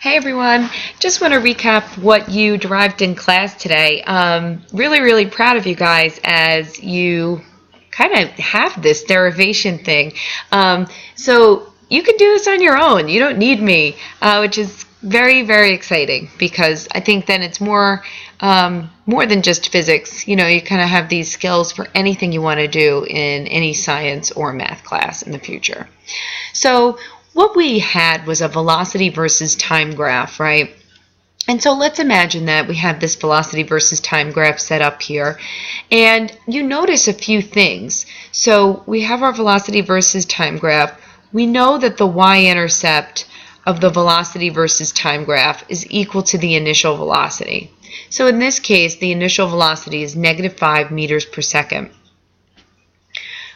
Hey everyone, just want to recap what you derived in class today. Really proud of you guys as you kind of have this derivation thing. So you can do this on your own. You don't need me, which is very exciting because I think then it's more than just physics. You know, you kind of have these skills for anything you want to do in any science or math class in the future. So what we had was a velocity versus time graph, right? And so let's imagine that we have this velocity versus time graph set up here, and you notice a few things. So we have our velocity versus time graph. We know that the y-intercept of the velocity versus time graph is equal to the initial velocity. So in this case, the initial velocity is -5 meters per second.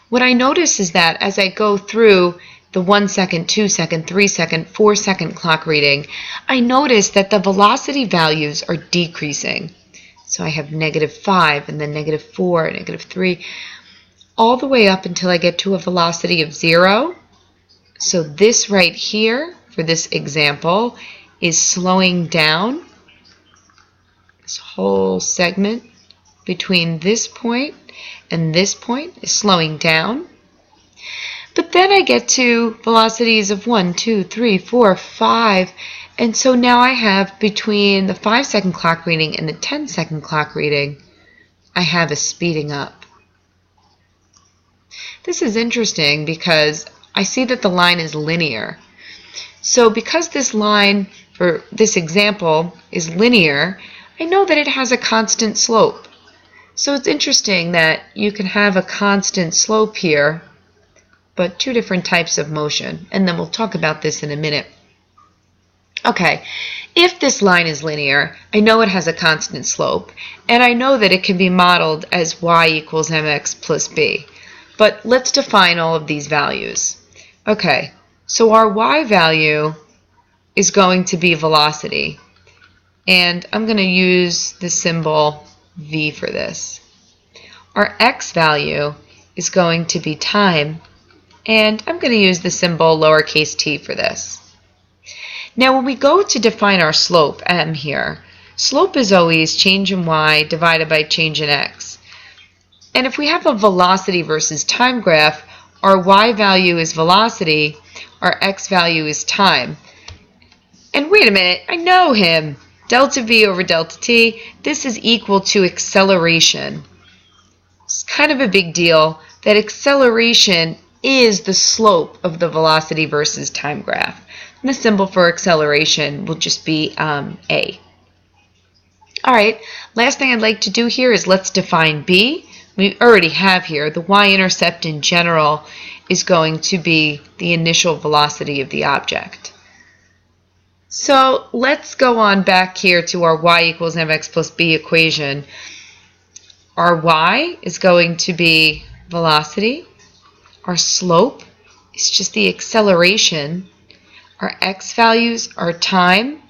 What I notice is that as I go through the 1 second, 2 second, 3 second, 4 second clock reading, I notice that the velocity values are decreasing. So I have -5 and then -4, -3, all the way up until I get to a velocity of 0. So this right here, for this example, is slowing down. This whole segment between this point and this point is slowing down. But then I get to velocities of 1, 2, 3, 4, 5, and so now I have between the 5 second clock reading and the 10 second clock reading, I have a speeding up. This is interesting because I see that the line is linear. So because this line for this example is linear, I know that it has a constant slope. So it's interesting that you can have a constant slope here, but two different types of motion, and then we'll talk about this in a minute. Okay, if this line is linear, I know it has a constant slope, and I know that it can be modeled as y equals mx plus b. But let's define all of these values. Okay, so our y value is going to be velocity, and I'm going to use the symbol v for this. Our x value is going to be time, and I'm going to use the symbol lowercase t for this. Now when we go to define our slope, m here, slope is always change in y divided by change in x. And if we have a velocity versus time graph, our y value is velocity, our x value is time. And wait a minute, I know him. Delta v over delta t, this is equal to acceleration. It's kind of a big deal that acceleration is the slope of the velocity versus time graph. And the symbol for acceleration will just be a. Alright, last thing I'd like to do here is let's define b. We already have here the y-intercept in general is going to be the initial velocity of the object. So let's go on back here to our y equals mx plus b equation. Our y is going to be velocity. Our slope is just the acceleration. Our x values are time.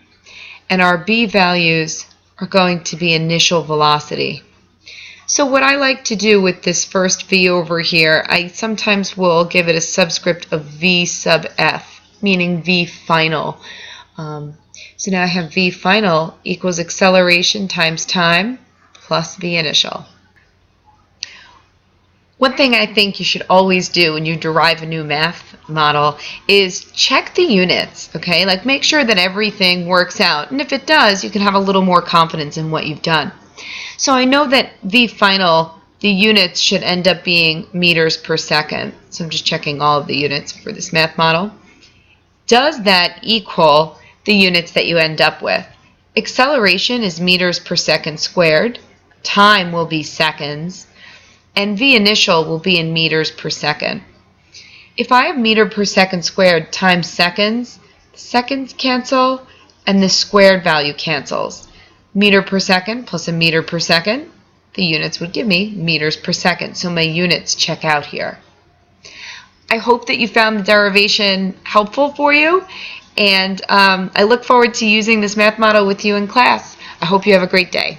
And our b values are going to be initial velocity. So what I like to do with this first v over here, I sometimes will give it a subscript of v sub f, meaning v final. So now I have v final equals acceleration times time plus v initial. One thing I think you should always do when you derive a new math model is check the units, okay? Like make sure that everything works out. And if it does, you can have a little more confidence in what you've done. So I know that v final, the units should end up being meters per second. So I'm just checking all of the units for this math model. Does that equal the units that you end up with? Acceleration is meters per second squared. Time will be seconds. And v initial will be in meters per second. If I have meter per second squared times seconds, the seconds cancel and the squared value cancels. Meter per second plus a meter per second, the units would give me meters per second. So my units check out here. I hope that you found the derivation helpful for you, and I look forward to using this math model with you in class. I hope you have a great day.